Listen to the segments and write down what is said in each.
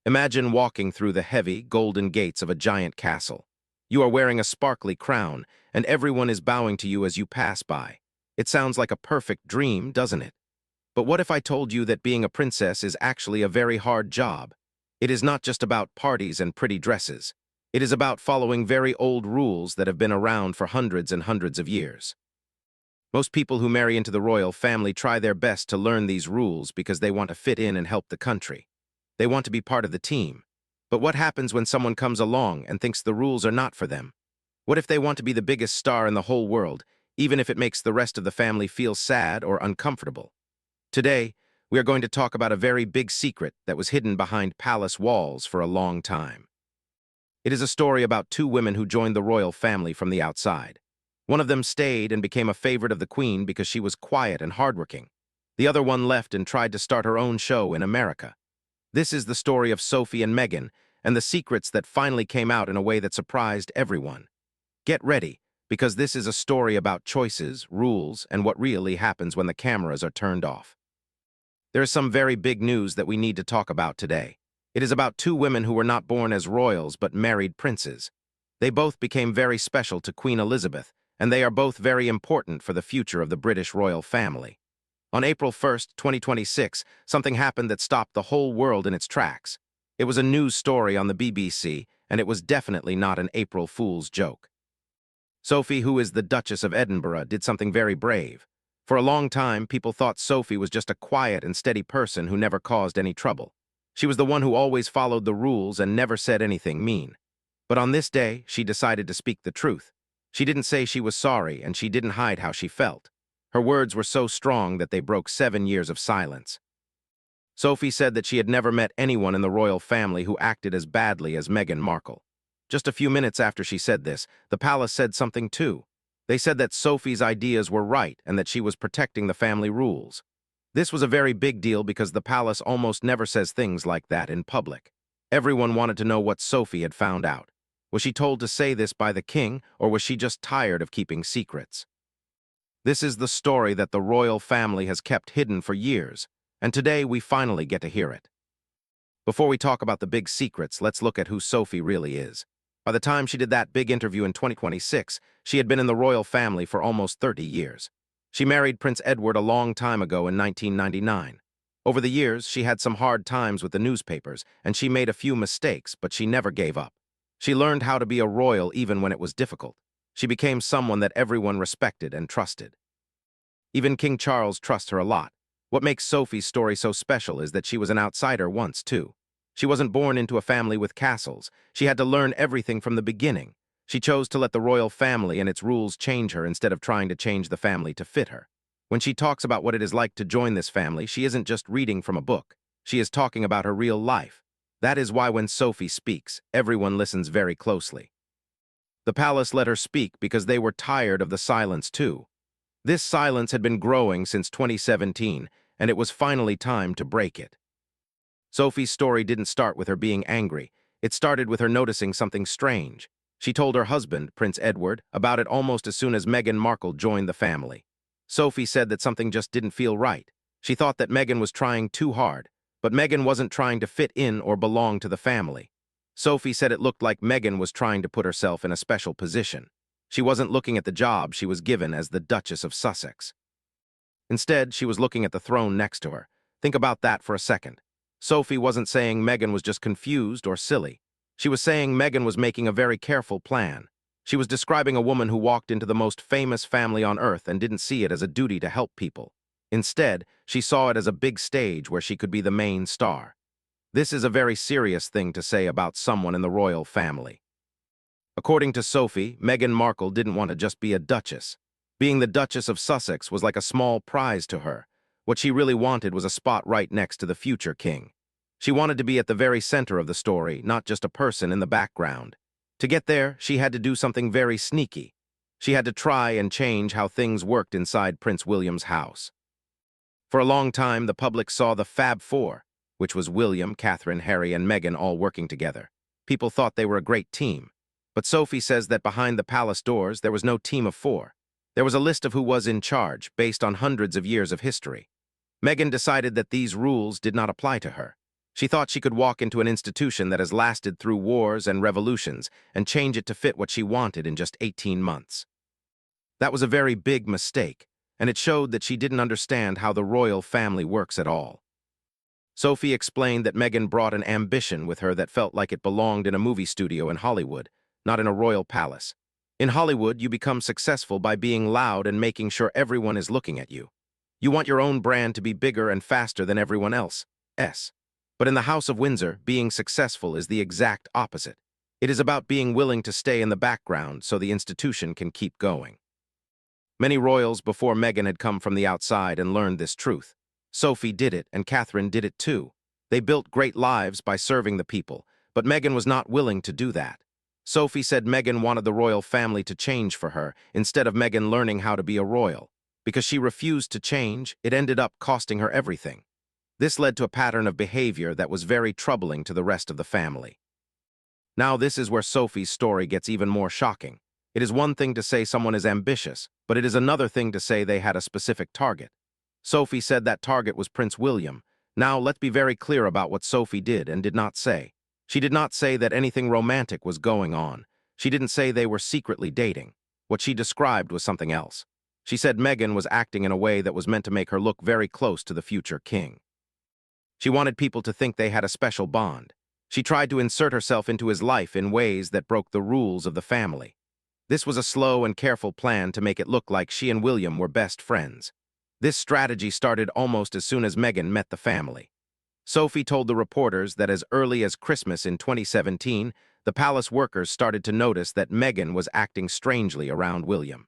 Imagine walking through the heavy, golden gates of a giant castle. You are wearing a sparkly crown, and everyone is bowing to you as you pass by. It sounds like a perfect dream, doesn't it? But what if I told you that being a princess is actually a very hard job? It is not just about parties and pretty dresses. It is about following very old rules that have been around for hundreds and hundreds of years. Most people who marry into the royal family try their best to learn these rules because they want to fit in and help the country. They want to be part of the team. But what happens when someone comes along and thinks the rules are not for them? What if they want to be the biggest star in the whole world, even if it makes the rest of the family feel sad or uncomfortable? Today, we are going to talk about a very big secret that was hidden behind palace walls for a long time. It is a story about two women who joined the royal family from the outside. One of them stayed and became a favorite of the queen because she was quiet and hardworking. The other one left and tried to start her own show in America. This is the story of Sophie and Meghan, and the secrets that finally came out in a way that surprised everyone. Get ready, because this is a story about choices, rules, and what really happens when the cameras are turned off. There is some very big news that we need to talk about today. It is about two women who were not born as royals but married princes. They both became very special to Queen Elizabeth, and they are both very important for the future of the British royal family. On April 1st, 2026, something happened that stopped the whole world in its tracks. It was a news story on the BBC, and it was definitely not an April Fool's joke. Sophie, who is the Duchess of Edinburgh, did something very brave. For a long time, people thought Sophie was just a quiet and steady person who never caused any trouble. She was the one who always followed the rules and never said anything mean. But on this day, she decided to speak the truth. She didn't say she was sorry, and she didn't hide how she felt. Her words were so strong that they broke 7 years of silence. Sophie said that she had never met anyone in the royal family who acted as badly as Meghan Markle. Just a few minutes after she said this, the palace said something too. They said that Sophie's ideas were right and that she was protecting the family rules. This was a very big deal because the palace almost never says things like that in public. Everyone wanted to know what Sophie had found out. Was she told to say this by the king, or was she just tired of keeping secrets? This is the story that the royal family has kept hidden for years, and today we finally get to hear it. Before we talk about the big secrets, let's look at who Sophie really is. By the time she did that big interview in 2026, she had been in the royal family for almost 30 years. She married Prince Edward a long time ago in 1999. Over the years, she had some hard times with the newspapers, and she made a few mistakes, but she never gave up. She learned how to be a royal even when it was difficult. She became someone that everyone respected and trusted. Even King Charles trusts her a lot. What makes Sophie's story so special is that she was an outsider once, too. She wasn't born into a family with castles. She had to learn everything from the beginning. She chose to let the royal family and its rules change her instead of trying to change the family to fit her. When she talks about what it is like to join this family, she isn't just reading from a book. She is talking about her real life. That is why when Sophie speaks, everyone listens very closely. The palace let her speak because they were tired of the silence too. This silence had been growing since 2017, and it was finally time to break it. Sophie's story didn't start with her being angry. It started with her noticing something strange. She told her husband, Prince Edward, about it almost as soon as Meghan Markle joined the family. Sophie said that something just didn't feel right. She thought that Meghan was trying too hard, but Meghan wasn't trying to fit in or belong to the family. Sophie said it looked like Meghan was trying to put herself in a special position. She wasn't looking at the job she was given as the Duchess of Sussex. Instead, she was looking at the throne next to her. Think about that for a second. Sophie wasn't saying Meghan was just confused or silly. She was saying Meghan was making a very careful plan. She was describing a woman who walked into the most famous family on earth and didn't see it as a duty to help people. Instead, she saw it as a big stage where she could be the main star. This is a very serious thing to say about someone in the royal family. According to Sophie, Meghan Markle didn't want to just be a duchess. Being the Duchess of Sussex was like a small prize to her. What she really wanted was a spot right next to the future king. She wanted to be at the very center of the story, not just a person in the background. To get there, she had to do something very sneaky. She had to try and change how things worked inside Prince William's house. For a long time, the public saw the Fab Four, which was William, Catherine, Harry, and Meghan all working together. People thought they were a great team. But Sophie says that behind the palace doors, there was no team of four. There was a list of who was in charge, based on hundreds of years of history. Meghan decided that these rules did not apply to her. She thought she could walk into an institution that has lasted through wars and revolutions and change it to fit what she wanted in just 18 months. That was a very big mistake, and it showed that she didn't understand how the royal family works at all. Sophie explained that Meghan brought an ambition with her that felt like it belonged in a movie studio in Hollywood, not in a royal palace. In Hollywood, you become successful by being loud and making sure everyone is looking at you. You want your own brand to be bigger and faster than everyone else. But in the House of Windsor, being successful is the exact opposite. It is about being willing to stay in the background so the institution can keep going. Many royals before Meghan had come from the outside and learned this truth. Sophie did it, and Catherine did it too. They built great lives by serving the people, but Meghan was not willing to do that. Sophie said Meghan wanted the royal family to change for her, instead of Meghan learning how to be a royal. Because she refused to change, it ended up costing her everything. This led to a pattern of behavior that was very troubling to the rest of the family. Now this is where Sophie's story gets even more shocking. It is one thing to say someone is ambitious, but it is another thing to say they had a specific target. Sophie said that target was Prince William. Now let's be very clear about what Sophie did and did not say. She did not say that anything romantic was going on. She didn't say they were secretly dating. What she described was something else. She said Meghan was acting in a way that was meant to make her look very close to the future king. She wanted people to think they had a special bond. She tried to insert herself into his life in ways that broke the rules of the family. This was a slow and careful plan to make it look like she and William were best friends. This strategy started almost as soon as Meghan met the family. Sophie told the reporters that as early as Christmas in 2017, the palace workers started to notice that Meghan was acting strangely around William.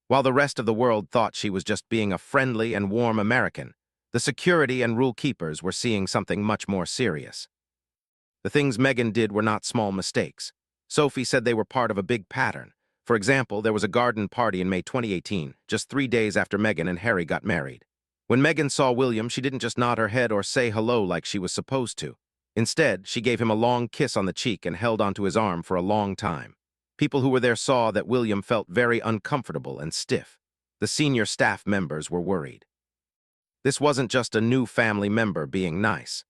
While the rest of the world thought she was just being a friendly and warm American, the security and rule keepers were seeing something much more serious. The things Meghan did were not small mistakes. Sophie said they were part of a big pattern. For example, there was a garden party in May 2018, just 3 days after Meghan and Harry got married. When Meghan saw William, she didn't just nod her head or say hello like she was supposed to. Instead, she gave him a long kiss on the cheek and held onto his arm for a long time. People who were there saw that William felt very uncomfortable and stiff. The senior staff members were worried. This wasn't just a new family member being nice.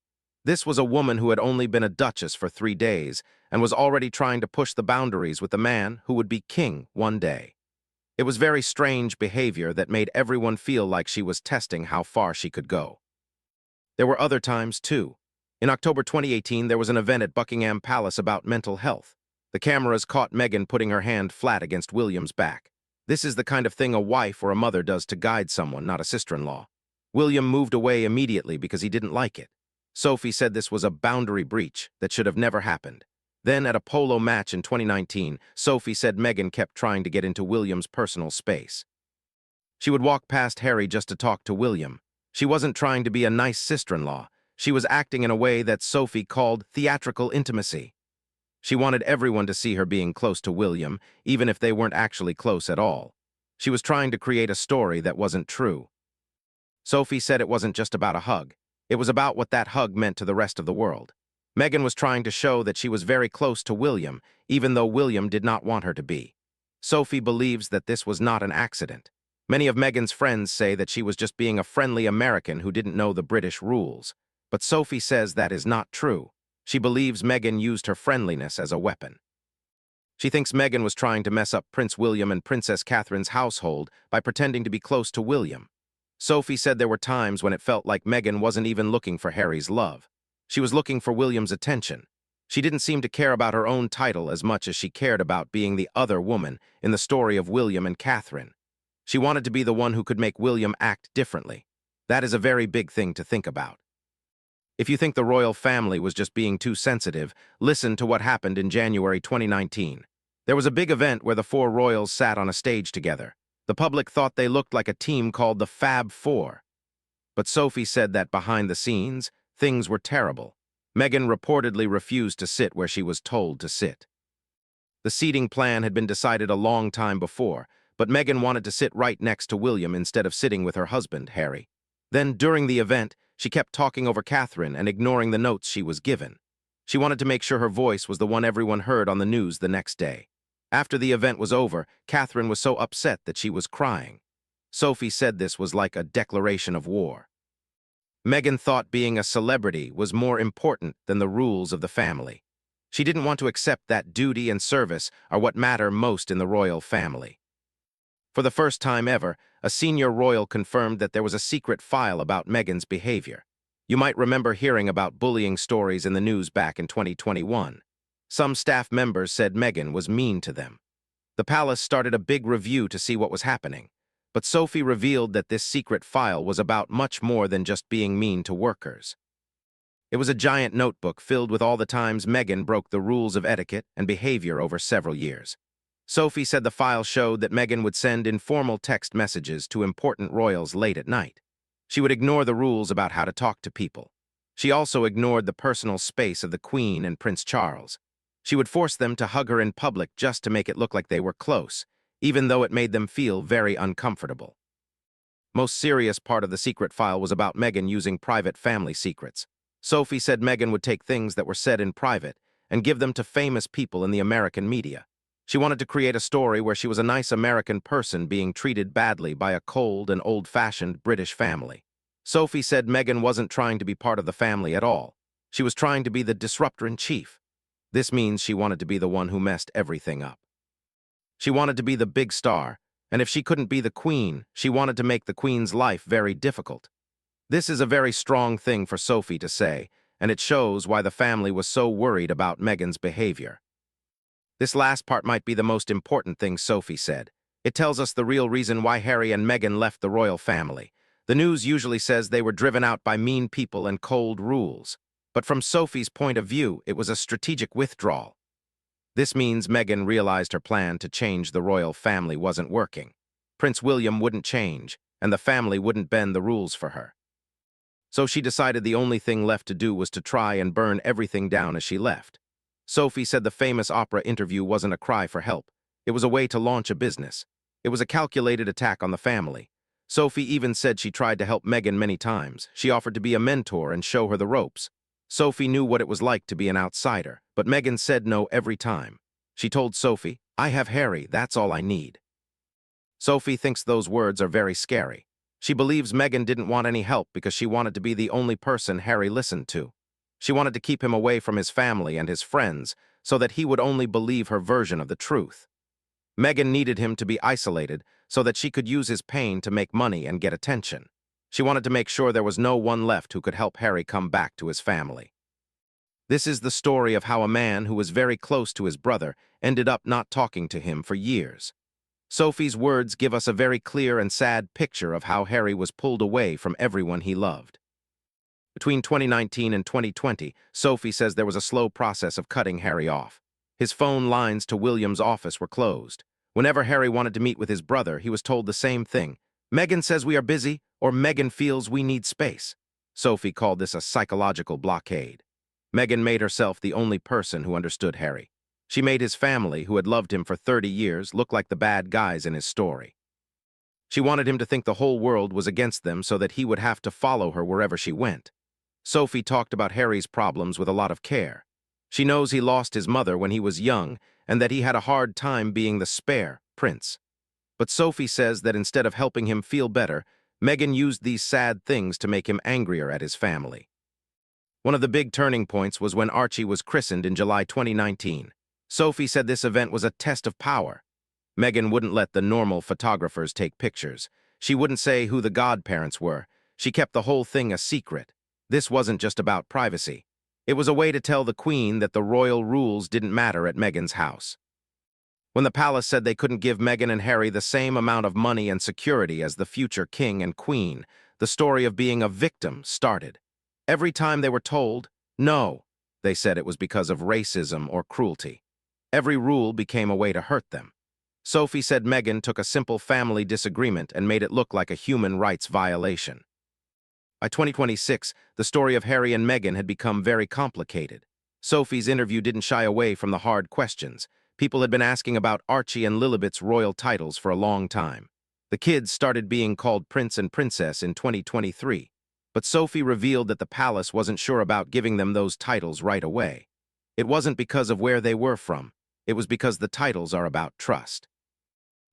This was a woman who had only been a duchess for 3 days and was already trying to push the boundaries with the man who would be king one day. It was very strange behavior that made everyone feel like she was testing how far she could go. There were other times, too. In October 2018, there was an event at Buckingham Palace about mental health. The cameras caught Meghan putting her hand flat against William's back. This is the kind of thing a wife or a mother does to guide someone, not a sister-in-law. William moved away immediately because he didn't like it. Sophie said this was a boundary breach that should have never happened. Then, at a polo match in 2019, Sophie said Meghan kept trying to get into William's personal space. She would walk past Harry just to talk to William. She wasn't trying to be a nice sister-in-law. She was acting in a way that Sophie called theatrical intimacy. She wanted everyone to see her being close to William, even if they weren't actually close at all. She was trying to create a story that wasn't true. Sophie said it wasn't just about a hug. It was about what that hug meant to the rest of the world. Meghan was trying to show that she was very close to William, even though William did not want her to be. Sophie believes that this was not an accident. Many of Meghan's friends say that she was just being a friendly American who didn't know the British rules. But Sophie says that is not true. She believes Meghan used her friendliness as a weapon. She thinks Meghan was trying to mess up Prince William and Princess Catherine's household by pretending to be close to William. Sophie said there were times when it felt like Meghan wasn't even looking for Harry's love. She was looking for William's attention. She didn't seem to care about her own title as much as she cared about being the other woman in the story of William and Catherine. She wanted to be the one who could make William act differently. That is a very big thing to think about. If you think the royal family was just being too sensitive, listen to what happened in January 2019. There was a big event where the 4 royals sat on a stage together. The public thought they looked like a team called the Fab Four. But Sophie said that behind the scenes, things were terrible. Meghan reportedly refused to sit where she was told to sit. The seating plan had been decided a long time before, but Meghan wanted to sit right next to William instead of sitting with her husband, Harry. Then, during the event, she kept talking over Catherine and ignoring the notes she was given. She wanted to make sure her voice was the one everyone heard on the news the next day. After the event was over, Catherine was so upset that she was crying. Sophie said this was like a declaration of war. Meghan thought being a celebrity was more important than the rules of the family. She didn't want to accept that duty and service are what matter most in the royal family. For the first time ever, a senior royal confirmed that there was a secret file about Meghan's behavior. You might remember hearing about bullying stories in the news back in 2021. Some staff members said Meghan was mean to them. The palace started a big review to see what was happening, but Sophie revealed that this secret file was about much more than just being mean to workers. It was a giant notebook filled with all the times Meghan broke the rules of etiquette and behavior over several years. Sophie said the file showed that Meghan would send informal text messages to important royals late at night. She would ignore the rules about how to talk to people. She also ignored the personal space of the Queen and Prince Charles. She would force them to hug her in public just to make it look like they were close, even though it made them feel very uncomfortable. Most serious part of the secret file was about Meghan using private family secrets. Sophie said Meghan would take things that were said in private and give them to famous people in the American media. She wanted to create a story where she was a nice American person being treated badly by a cold and old-fashioned British family. Sophie said Meghan wasn't trying to be part of the family at all. She was trying to be the disruptor-in-chief. This means she wanted to be the one who messed everything up. She wanted to be the big star, and if she couldn't be the Queen, she wanted to make the Queen's life very difficult. This is a very strong thing for Sophie to say, and it shows why the family was so worried about Meghan's behavior. This last part might be the most important thing Sophie said. It tells us the real reason why Harry and Meghan left the royal family. The news usually says they were driven out by mean people and cold rules. But from Sophie's point of view, it was a strategic withdrawal. This means Meghan realized her plan to change the royal family wasn't working. Prince William wouldn't change, and the family wouldn't bend the rules for her. So she decided the only thing left to do was to try and burn everything down as she left. Sophie said the famous opera interview wasn't a cry for help. It was a way to launch a business. It was a calculated attack on the family. Sophie even said she tried to help Meghan many times. She offered to be a mentor and show her the ropes. Sophie knew what it was like to be an outsider, but Meghan said no every time. She told Sophie, "I have Harry, that's all I need." Sophie thinks those words are very scary. She believes Meghan didn't want any help because she wanted to be the only person Harry listened to. She wanted to keep him away from his family and his friends so that he would only believe her version of the truth. Meghan needed him to be isolated so that she could use his pain to make money and get attention. She wanted to make sure there was no one left who could help Harry come back to his family. This is the story of how a man who was very close to his brother ended up not talking to him for years. Sophie's words give us a very clear and sad picture of how Harry was pulled away from everyone he loved. Between 2019 and 2020, Sophie says there was a slow process of cutting Harry off. His phone lines to William's office were closed. Whenever Harry wanted to meet with his brother, he was told the same thing. Meghan says we are busy, or Meghan feels we need space. Sophie called this a psychological blockade. Meghan made herself the only person who understood Harry. She made his family, who had loved him for 30 years, look like the bad guys in his story. She wanted him to think the whole world was against them so that he would have to follow her wherever she went. Sophie talked about Harry's problems with a lot of care. She knows he lost his mother when he was young and that he had a hard time being the spare prince. But Sophie says that instead of helping him feel better, Meghan used these sad things to make him angrier at his family. One of the big turning points was when Archie was christened in July 2019. Sophie said this event was a test of power. Meghan wouldn't let the normal photographers take pictures. She wouldn't say who the godparents were. She kept the whole thing a secret. This wasn't just about privacy. It was a way to tell the Queen that the royal rules didn't matter at Meghan's house. When the palace said they couldn't give Meghan and Harry the same amount of money and security as the future king and queen, the story of being a victim started. Every time they were told, no, they said it was because of racism or cruelty. Every rule became a way to hurt them. Sophie said Meghan took a simple family disagreement and made it look like a human rights violation. By 2026, the story of Harry and Meghan had become very complicated. Sophie's interview didn't shy away from the hard questions. People had been asking about Archie and Lilibet's royal titles for a long time. The kids started being called Prince and Princess in 2023, but Sophie revealed that the palace wasn't sure about giving them those titles right away. It wasn't because of where they were from. It was because the titles are about trust.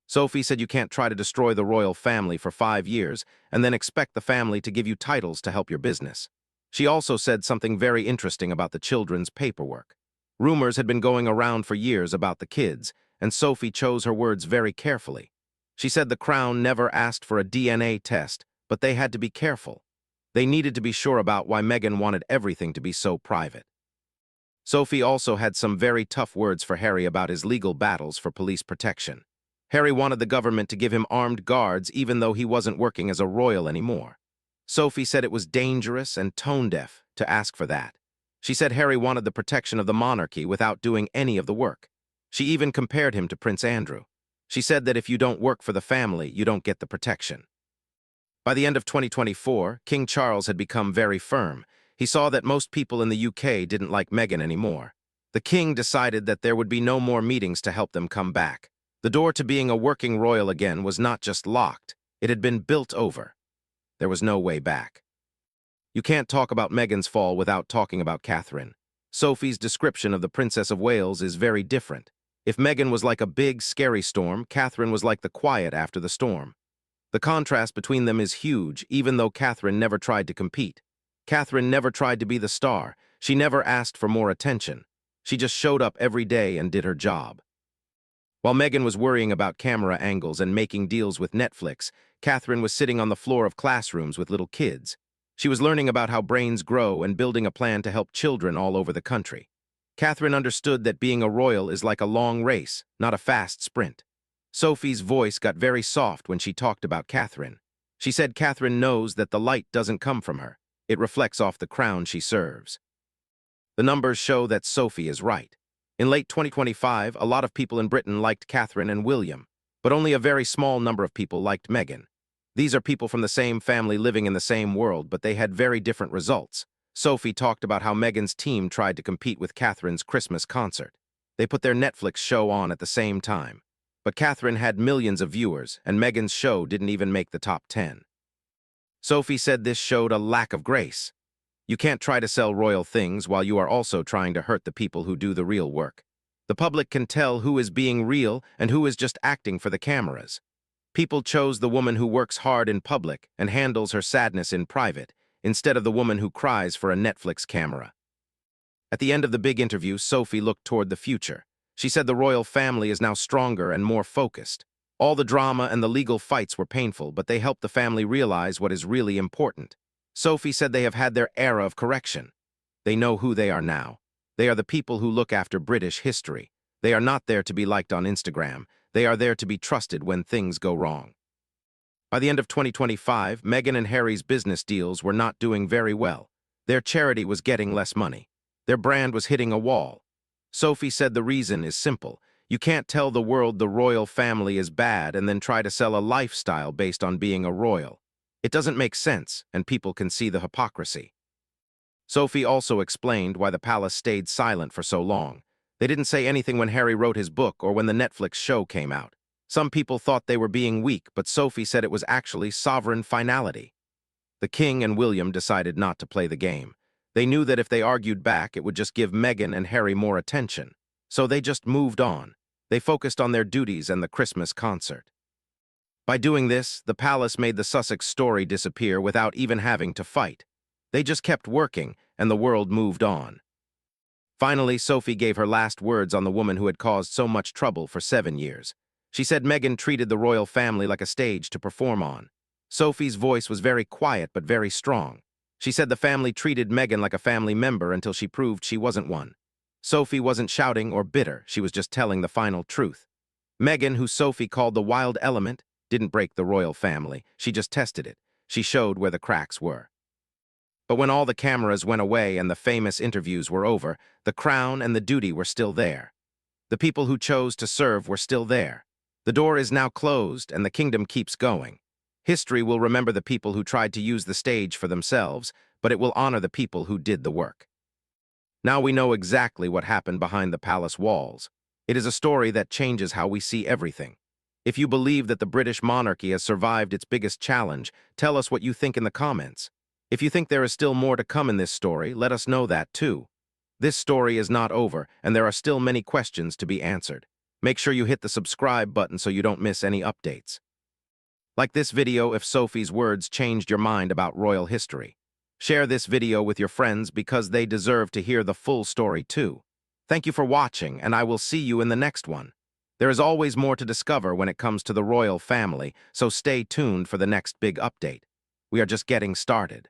Sophie said you can't try to destroy the royal family for 5 years and then expect the family to give you titles to help your business. She also said something very interesting about the children's paperwork. Rumors had been going around for years about the kids, and Sophie chose her words very carefully. She said the Crown never asked for a DNA test, but they had to be careful. They needed to be sure about why Meghan wanted everything to be so private. Sophie also had some very tough words for Harry about his legal battles for police protection. Harry wanted the government to give him armed guards even though he wasn't working as a royal anymore. Sophie said it was dangerous and tone-deaf to ask for that. She said Harry wanted the protection of the monarchy without doing any of the work. She even compared him to Prince Andrew. She said that if you don't work for the family, you don't get the protection. By the end of 2024, King Charles had become very firm. He saw that most people in the UK didn't like Meghan anymore. The king decided that there would be no more meetings to help them come back. The door to being a working royal again was not just locked, it had been built over. There was no way back. You can't talk about Meghan's fall without talking about Catherine. Sophie's description of the Princess of Wales is very different. If Meghan was like a big, scary storm, Catherine was like the quiet after the storm. The contrast between them is huge, even though Catherine never tried to compete. Catherine never tried to be the star. She never asked for more attention. She just showed up every day and did her job. While Meghan was worrying about camera angles and making deals with Netflix, Catherine was sitting on the floor of classrooms with little kids. She was learning about how brains grow and building a plan to help children all over the country. Catherine understood that being a royal is like a long race, not a fast sprint. Sophie's voice got very soft when she talked about Catherine. She said Catherine knows that the light doesn't come from her. It reflects off the crown she serves. The numbers show that Sophie is right. In late 2025, a lot of people in Britain liked Catherine and William, but only a very small number of people liked Meghan. These are people from the same family living in the same world, but they had very different results. Sophie talked about how Meghan's team tried to compete with Catherine's Christmas concert. They put their Netflix show on at the same time. But Catherine had millions of viewers, and Meghan's show didn't even make the top 10. Sophie said this showed a lack of grace. You can't try to sell royal things while you are also trying to hurt the people who do the real work. The public can tell who is being real and who is just acting for the cameras. People chose the woman who works hard in public and handles her sadness in private, instead of the woman who cries for a Netflix camera. At the end of the big interview, Sophie looked toward the future. She said the royal family is now stronger and more focused. All the drama and the legal fights were painful, but they helped the family realize what is really important. Sophie said they have had their era of correction. They know who they are now. They are the people who look after British history. They are not there to be liked on Instagram. They are there to be trusted when things go wrong. By the end of 2025, Meghan and Harry's business deals were not doing very well. Their charity was getting less money. Their brand was hitting a wall. Sophie said the reason is simple. You can't tell the world the royal family is bad and then try to sell a lifestyle based on being a royal. It doesn't make sense, and people can see the hypocrisy. Sophie also explained why the palace stayed silent for so long. They didn't say anything when Harry wrote his book or when the Netflix show came out. Some people thought they were being weak, but Sophie said it was actually sovereign finality. The king and William decided not to play the game. They knew that if they argued back, it would just give Meghan and Harry more attention. So they just moved on. They focused on their duties and the Christmas concert. By doing this, the palace made the Sussex story disappear without even having to fight. They just kept working, and the world moved on. Finally, Sophie gave her last words on the woman who had caused so much trouble for 7 years. She said Meghan treated the royal family like a stage to perform on. Sophie's voice was very quiet but very strong. She said the family treated Meghan like a family member until she proved she wasn't one. Sophie wasn't shouting or bitter, she was just telling the final truth. Meghan, who Sophie called the wild element, didn't break the royal family, she just tested it. She showed where the cracks were. But when all the cameras went away and the famous interviews were over, the crown and the duty were still there. The people who chose to serve were still there. The door is now closed and the kingdom keeps going. History will remember the people who tried to use the stage for themselves, but it will honor the people who did the work. Now we know exactly what happened behind the palace walls. It is a story that changes how we see everything. If you believe that the British monarchy has survived its biggest challenge, tell us what you think in the comments. If you think there is still more to come in this story, let us know that too. This story is not over, and there are still many questions to be answered. Make sure you hit the subscribe button so you don't miss any updates. Like this video if Sophie's words changed your mind about royal history. Share this video with your friends because they deserve to hear the full story too. Thank you for watching, and I will see you in the next one. There is always more to discover when it comes to the royal family, so stay tuned for the next big update. We are just getting started.